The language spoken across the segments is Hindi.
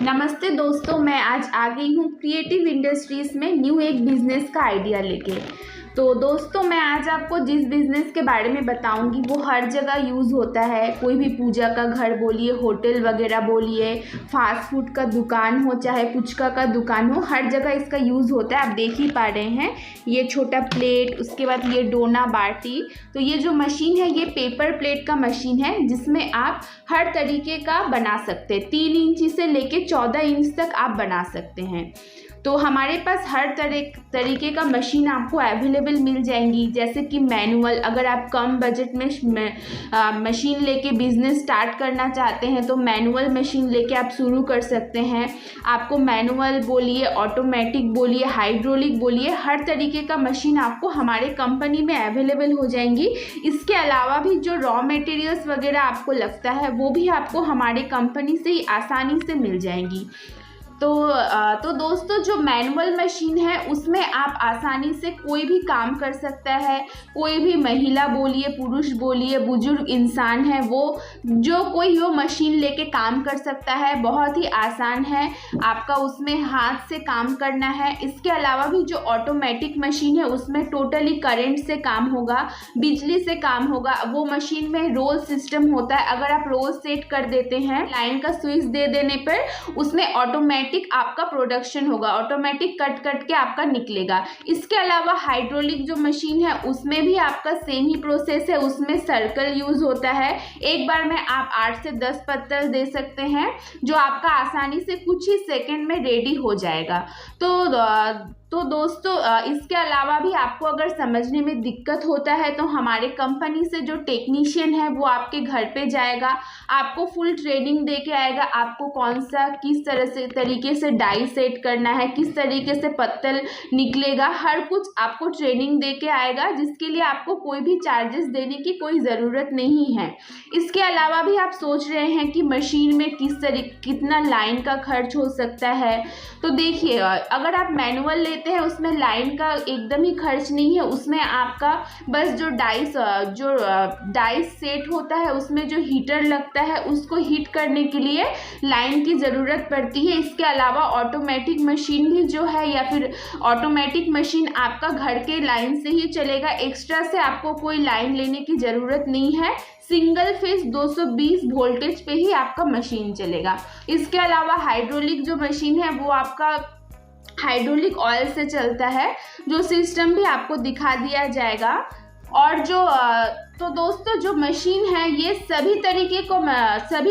नमस्ते दोस्तों, मैं आज आ गई हूँ क्रिएटिव इंडस्ट्रीज़ में न्यू एक बिज़नेस का आइडिया लेके। तो दोस्तों, मैं आज आपको जिस बिज़नेस के बारे में बताऊंगी वो हर जगह यूज़ होता है। कोई भी पूजा का घर बोलिए, होटल वगैरह बोलिए, फास्ट फूड का दुकान हो, चाहे पुचका का दुकान हो, हर जगह इसका यूज़ होता है। आप देख ही पा रहे हैं, ये छोटा प्लेट, उसके बाद ये डोना बाटी। तो ये जो मशीन है ये पेपर प्लेट का मशीन है, जिसमें आप हर तरीके का बना सकते हैं। 3 इंची से लेके 14 इंच तक आप बना सकते हैं। तो हमारे पास हर तरीके का मशीन आपको अवेलेबल मिल जाएंगी। जैसे कि मैनुअल, अगर आप कम बजट में मशीन लेके बिज़नेस स्टार्ट करना चाहते हैं तो मैनुअल मशीन लेके आप शुरू कर सकते हैं। आपको मैनुअल बोलिए, ऑटोमेटिक बोलिए, हाइड्रोलिक बोलिए, हर तरीके का मशीन आपको हमारे कंपनी में अवेलेबल हो जाएंगी। इसके अलावा भी जो रॉ मटेरियल्स वगैरह आपको लगता है वो भी आपको हमारे कंपनी से ही आसानी से मिल जाएंगी। तो दोस्तों, जो मैनुअल मशीन है उसमें आप आसानी से कोई भी काम कर सकता है। कोई भी महिला बोलिए, पुरुष बोलिए, बुजुर्ग इंसान है, वो मशीन लेके काम कर सकता है। बहुत ही आसान है, आपका उसमें हाथ से काम करना है। इसके अलावा भी जो ऑटोमेटिक मशीन है उसमें टोटली करंट से काम होगा, बिजली से काम होगा। वो मशीन में रोल सिस्टम होता है। अगर आप रोल सेट कर देते हैं, लाइन का स्विच दे देने पर उसमें ऑटोमेटिक आपका प्रोडक्शन होगा, ऑटोमेटिक कट के आपका निकलेगा। इसके अलावा हाइड्रोलिक जो मशीन है उसमें भी आपका सेम ही प्रोसेस है। उसमें सर्कल यूज होता है। एक बार में आप 8 से 10 पत्तल दे सकते हैं, जो आपका आसानी से कुछ ही सेकंड में रेडी हो जाएगा। तो दोस्तों, इसके अलावा भी आपको अगर समझने में दिक्कत होता है तो हमारे कंपनी से जो टेक्नीशियन है वो आपके घर पे जाएगा, आपको फुल ट्रेनिंग दे के आएगा। आपको किस तरीके से डाई सेट करना है, किस तरीके से पत्तल निकलेगा, हर कुछ आपको ट्रेनिंग दे के आएगा, जिसके लिए आपको कोई भी चार्जेस देने की कोई ज़रूरत नहीं है। इसके अलावा भी आप सोच रहे हैं कि मशीन में कितना लाइन का खर्च हो सकता है। तो देखिए, अगर आप मैनुअल लेते हैं उसमें लाइन का एकदम ही खर्च नहीं है। उसमें आपका बस जो डाइस सेट होता है उसमें जो हीटर लगता है उसको हीट करने के लिए लाइन की ज़रूरत पड़ती है। इसके अलावा ऑटोमेटिक मशीन भी जो है, या फिर ऑटोमेटिक मशीन आपका घर के लाइन से ही चलेगा। एक्स्ट्रा से आपको कोई लाइन लेने की ज़रूरत नहीं है। सिंगल फेज 220 वोल्टेज पे ही आपका मशीन चलेगा। इसके अलावा हाइड्रोलिक जो मशीन है वो आपका हाइड्रोलिक ऑयल से चलता है, जो सिस्टम भी आपको दिखा दिया जाएगा। और तो दोस्तों, जो मशीन है ये सभी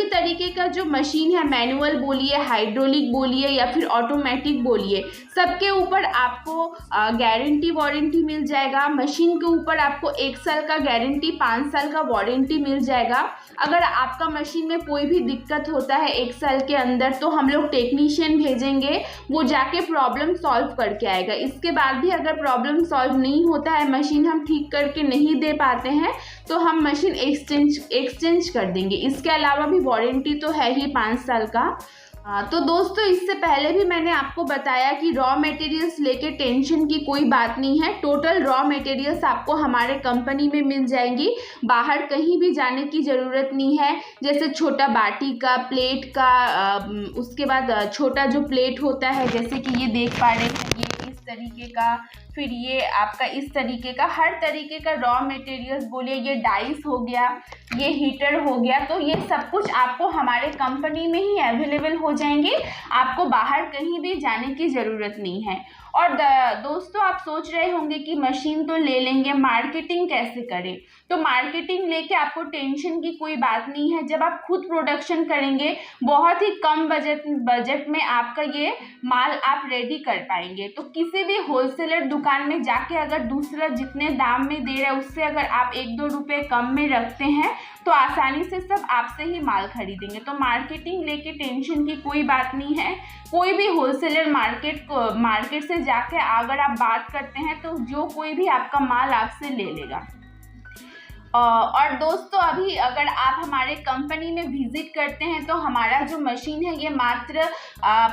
तरीके का जो मशीन है, मैनुअल बोलिए, हाइड्रोलिक बोलिए या फिर ऑटोमेटिक बोलिए, सबके ऊपर आपको गारंटी वारंटी मिल जाएगा। मशीन के ऊपर आपको 1 साल का गारंटी, 5 साल का वारंटी मिल जाएगा। अगर आपका मशीन में कोई भी दिक्कत होता है 1 साल के अंदर, तो हम लोग टेक्नीशियन भेजेंगे, वो जाके प्रॉब्लम सॉल्व करके आएगा। इसके बाद भी अगर प्रॉब्लम सॉल्व नहीं होता है, मशीन हम ठीक करके नहीं दे पाते हैं, तो हम मशीन एक्सचेंज कर देंगे। इसके अलावा भी वारंटी तो है ही 5 साल का। तो दोस्तों, इससे पहले भी मैंने आपको बताया कि रॉ मटेरियल्स लेके टेंशन की कोई बात नहीं है। टोटल रॉ मटेरियल्स आपको हमारे कंपनी में मिल जाएंगी, बाहर कहीं भी जाने की ज़रूरत नहीं है। जैसे छोटा बाटी का, प्लेट का, उसके बाद छोटा जो प्लेट होता है, जैसे कि ये देख पा रहे हैं, ये इस तरीके का, फिर ये आपका इस तरीके का, हर तरीके का रॉ मटेरियल्स बोलिए, ये डाइस हो गया, ये हीटर हो गया। तो ये सब कुछ आपको हमारे कंपनी में ही अवेलेबल हो जाएंगे। आपको बाहर कहीं भी जाने की ज़रूरत नहीं है। और दोस्तों, आप सोच रहे होंगे कि मशीन तो ले लेंगे, मार्केटिंग कैसे करें। तो मार्केटिंग लेके आपको टेंशन की कोई बात नहीं है। जब आप खुद प्रोडक्शन करेंगे, बहुत ही कम बजट में आपका ये माल आप रेडी कर पाएंगे। तो किसी भी होलसेलर दुकान में जाके अगर दूसरा जितने दाम में दे रहा है उससे अगर आप 1-2 रुपये कम में रखते हैं तो आसानी से सब आपसे ही माल खरीदेंगे। तो मार्केटिंग लेके टेंशन की कोई बात नहीं है। कोई भी होलसेलर मार्केट से जाके अगर आप बात करते हैं तो कोई भी आपका माल आपसे ले लेगा। और दोस्तों अभी अगर आप हमारे कंपनी में विजिट करते हैं तो हमारा जो मशीन है ये मात्र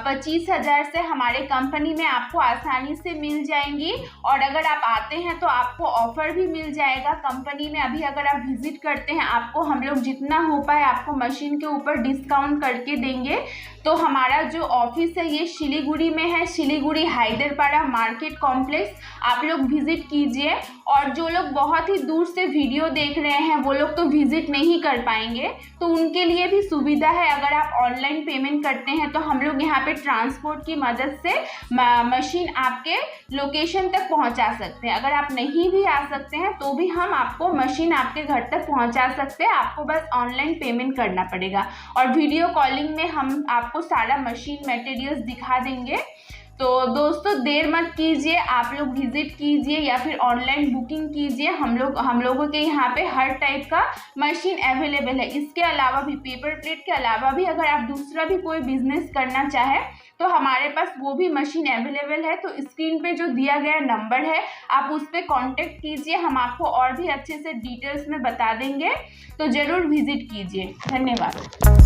25,000 से हमारे कंपनी में आपको आसानी से मिल जाएंगी। और अगर आप आते हैं तो आपको ऑफ़र भी मिल जाएगा कंपनी में। अभी अगर आप विजिट करते हैं आपको हम लोग जितना हो पाए आपको मशीन के ऊपर डिस्काउंट करके देंगे। तो हमारा जो ऑफिस है ये शिलीगुड़ी में है, शिलीगुड़ी हैदरपाड़ा मार्केट कॉम्प्लेक्स। आप लोग विजिट कीजिए। और जो लोग बहुत ही दूर से वीडियो देख रहे हैं वो लोग तो विजिट नहीं कर पाएंगे, तो उनके लिए भी सुविधा है। अगर आप ऑनलाइन पेमेंट करते हैं तो हम लोग यहाँ पे ट्रांसपोर्ट की मदद से मशीन आपके लोकेशन तक पहुँचा सकते हैं। अगर आप नहीं भी आ सकते हैं तो भी हम आपको मशीन आपके घर तक पहुँचा सकते हैं। आपको बस ऑनलाइन पेमेंट करना पड़ेगा और वीडियो कॉलिंग में हम आपको सारा मशीन मटेरियल्स दिखा देंगे। तो दोस्तों देर मत कीजिए, आप लोग विजिट कीजिए या फिर ऑनलाइन बुकिंग कीजिए। हम लोगों के यहाँ पे हर टाइप का मशीन अवेलेबल है। इसके अलावा भी पेपर प्लेट के अलावा भी अगर आप दूसरा भी कोई बिजनेस करना चाहें तो हमारे पास वो भी मशीन अवेलेबल है। तो स्क्रीन पे जो दिया गया नंबर है आप उस पर कॉन्टेक्ट कीजिए, हम आपको और भी अच्छे से डिटेल्स में बता देंगे। तो ज़रूर विजिट कीजिए। धन्यवाद।